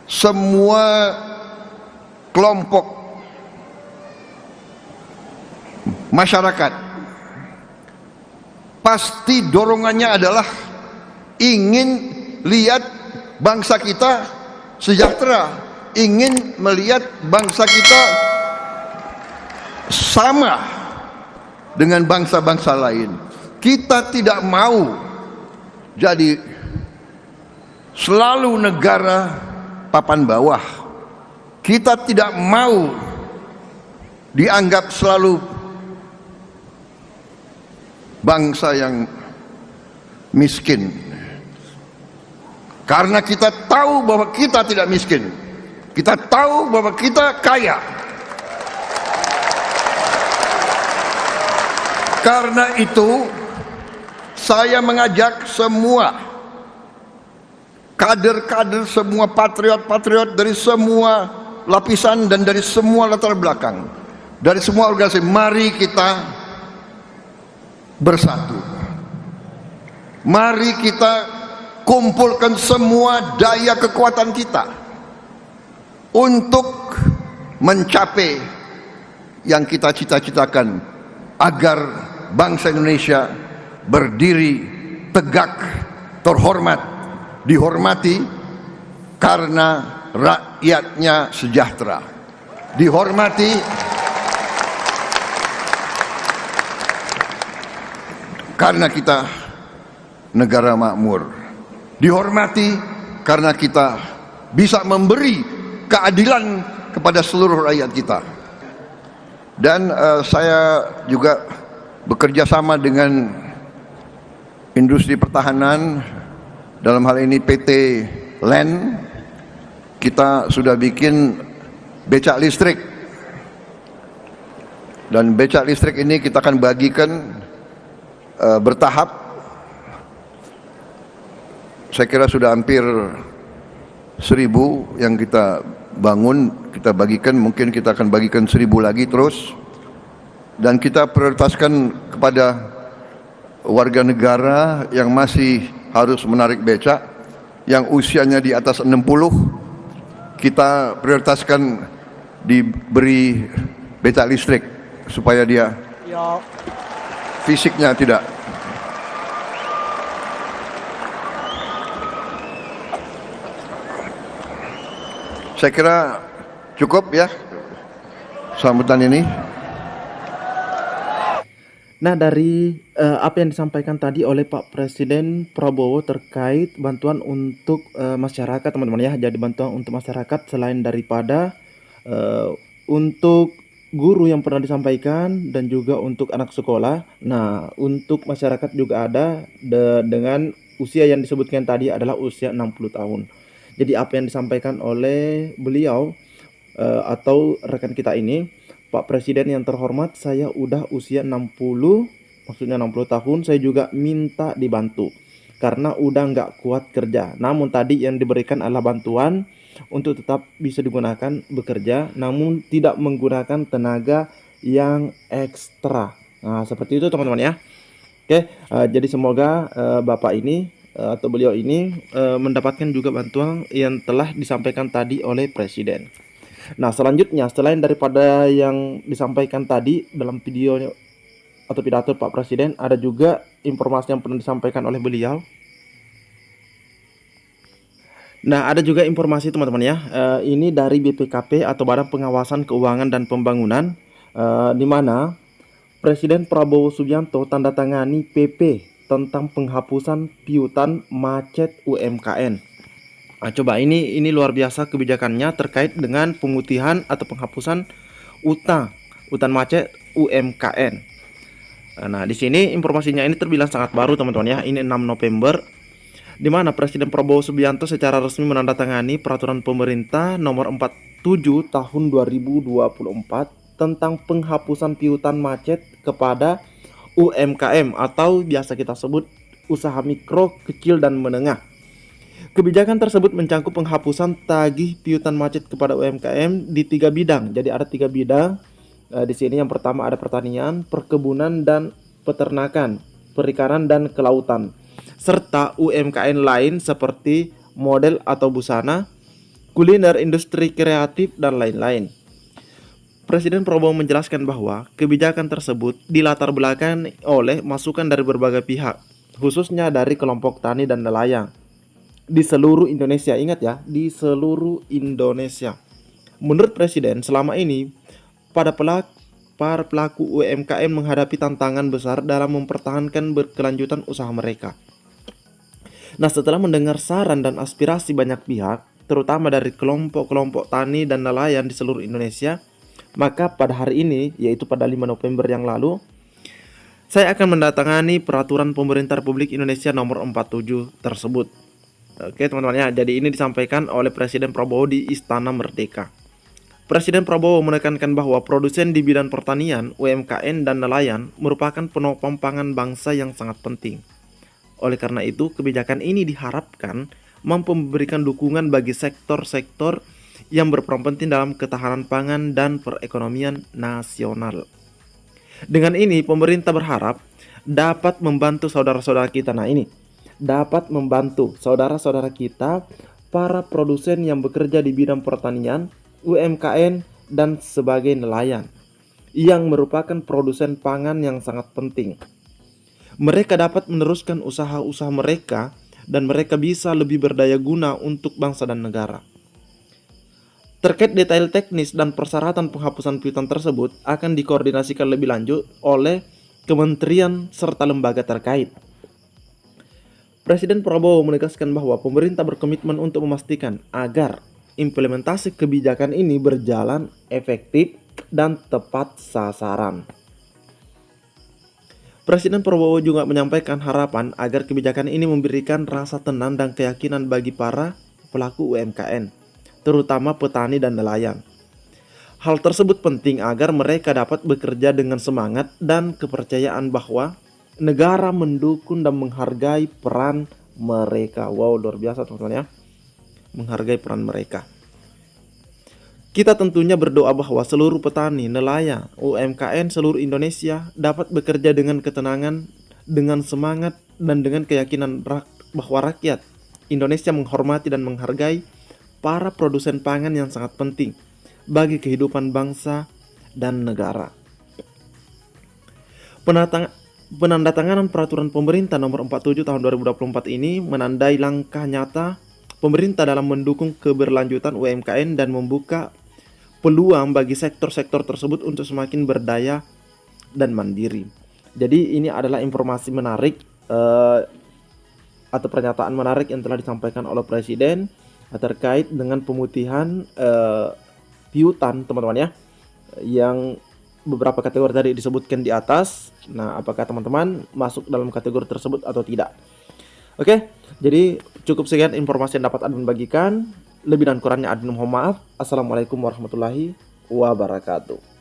semua kelompok masyarakat pasti dorongannya adalah ingin lihat bangsa kita sejahtera, ingin melihat bangsa kita sama dengan bangsa-bangsa lain. Kita tidak mau jadi selalu negara papan bawah. Kita tidak mau dianggap selalu bangsa yang miskin. Karena kita tahu bahwa kita tidak miskin. Kita tahu bahwa kita kaya. Karena itu saya mengajak semua kader-kader, semua patriot-patriot dari semua lapisan dan dari semua latar belakang, dari semua organisasi, mari kita bersatu. Mari kita kumpulkan semua daya kekuatan kita untuk mencapai yang kita cita-citakan, agar bangsa Indonesia berdiri tegak, terhormat, dihormati karena rakyatnya sejahtera, dihormati karena kita negara makmur, dihormati karena kita bisa memberi keadilan kepada seluruh rakyat kita. Dan saya juga bekerja sama dengan industri pertahanan, dalam hal ini PT LEN. Kita sudah bikin becak listrik, dan becak listrik ini kita akan bagikan bertahap. Saya kira sudah hampir 1.000 yang kita bangun, kita bagikan. Mungkin kita akan bagikan 1.000 lagi terus. Dan kita prioritaskan kepada warga negara yang masih harus menarik becak, yang usianya di atas 60, kita prioritaskan diberi becak listrik supaya dia fisiknya tidak. Saya kira cukup ya sambutan ini. Nah, dari apa yang disampaikan tadi oleh Pak Presiden Prabowo terkait bantuan untuk masyarakat, teman-teman ya. Jadi bantuan untuk masyarakat selain daripada untuk guru yang pernah disampaikan dan juga untuk anak sekolah. Nah, untuk masyarakat juga ada dengan usia yang disebutkan tadi adalah usia 60 tahun. Jadi apa yang disampaikan oleh beliau atau rekan kita ini, Pak Presiden yang terhormat, saya udah usia 60, maksudnya 60 tahun, saya juga minta dibantu karena udah nggak kuat kerja. Namun tadi yang diberikan adalah bantuan untuk tetap bisa digunakan bekerja, namun tidak menggunakan tenaga yang ekstra. Nah, seperti itu teman-teman ya. Oke, jadi semoga Bapak ini atau beliau ini mendapatkan juga bantuan yang telah disampaikan tadi oleh Presiden. Nah, selanjutnya selain daripada yang disampaikan tadi dalam videonya atau pidato Pak Presiden, ada juga informasi yang pernah disampaikan oleh beliau. Nah, ada juga informasi teman-teman ya, ini dari BPKP atau Badan Pengawasan Keuangan dan Pembangunan, di mana Presiden Prabowo Subianto tanda tangani PP tentang penghapusan piutang macet UMKM. Nah, coba ini luar biasa kebijakannya terkait dengan pemutihan atau penghapusan utang macet UMKM. Nah, di sini informasinya ini terbilang sangat baru teman-teman ya. Ini 6 November di mana Presiden Prabowo Subianto secara resmi menandatangani peraturan pemerintah nomor 47 tahun 2024 tentang penghapusan piutang macet kepada UMKM atau biasa kita sebut usaha mikro, kecil dan menengah. Kebijakan tersebut mencakup penghapusan tagih piutang macet kepada UMKM di 3 bidang. Jadi ada 3 bidang. Di sini yang pertama ada pertanian, perkebunan dan peternakan, perikanan dan kelautan, serta UMKM lain seperti model atau busana, kuliner, industri kreatif, dan lain-lain. Presiden Prabowo menjelaskan bahwa kebijakan tersebut dilatar belakangi oleh masukan dari berbagai pihak, khususnya dari kelompok tani dan nelayan di seluruh Indonesia. Ingat ya, di seluruh Indonesia. Menurut Presiden, selama ini para pelaku UMKM menghadapi tantangan besar dalam mempertahankan berkelanjutan usaha mereka. Nah, setelah mendengar saran dan aspirasi banyak pihak, terutama dari kelompok-kelompok tani dan nelayan di seluruh Indonesia, maka pada hari ini, yaitu pada 5 November yang lalu, saya akan mendatangani peraturan pemerintah Republik Indonesia nomor 47 tersebut. Oke teman-teman ya, jadi ini disampaikan oleh Presiden Prabowo di Istana Merdeka. Presiden Prabowo menekankan bahwa produsen di bidang pertanian, UMKM, dan nelayan merupakan penopang pangan bangsa yang sangat penting. Oleh karena itu, kebijakan ini diharapkan mampu memberikan dukungan bagi sektor-sektor yang berperan penting dalam ketahanan pangan dan perekonomian nasional. Dengan ini, pemerintah berharap dapat membantu saudara-saudara kita. Nah ini, dapat membantu saudara-saudara kita, para produsen yang bekerja di bidang pertanian, UMKM, dan sebagai nelayan, yang merupakan produsen pangan yang sangat penting. Mereka dapat meneruskan usaha-usaha mereka dan mereka bisa lebih berdaya guna untuk bangsa dan negara. Terkait detail teknis dan persyaratan penghapusan piutang tersebut akan dikoordinasikan lebih lanjut oleh kementerian serta lembaga terkait. Presiden Prabowo menegaskan bahwa pemerintah berkomitmen untuk memastikan agar implementasi kebijakan ini berjalan efektif dan tepat sasaran. Presiden Prabowo juga menyampaikan harapan agar kebijakan ini memberikan rasa tenang dan keyakinan bagi para pelaku UMKM, terutama petani dan nelayan. Hal tersebut penting agar mereka dapat bekerja dengan semangat dan kepercayaan bahwa negara mendukung dan menghargai peran mereka. Wow, luar biasa teman-teman ya. Menghargai peran mereka. Kita tentunya berdoa bahwa seluruh petani, nelayan, UMKM seluruh Indonesia dapat bekerja dengan ketenangan, dengan semangat, dan dengan keyakinan bahwa rakyat Indonesia menghormati dan menghargai para produsen pangan yang sangat penting bagi kehidupan bangsa dan negara. Penandatanganan peraturan pemerintah nomor 47 tahun 2024 ini menandai langkah nyata pemerintah dalam mendukung keberlanjutan UMKM dan membuka peluang bagi sektor-sektor tersebut untuk semakin berdaya dan mandiri. Jadi ini adalah informasi menarik atau pernyataan menarik yang telah disampaikan oleh Presiden terkait dengan pemutihan piutang teman-teman ya, yang beberapa kategori tadi disebutkan di atas. Nah, apakah teman-teman masuk dalam kategori tersebut atau tidak? Oke, jadi cukup sekian informasi yang dapat admin bagikan. Lebih dan kurangnya admin mohon maaf. Assalamualaikum warahmatullahi wabarakatuh.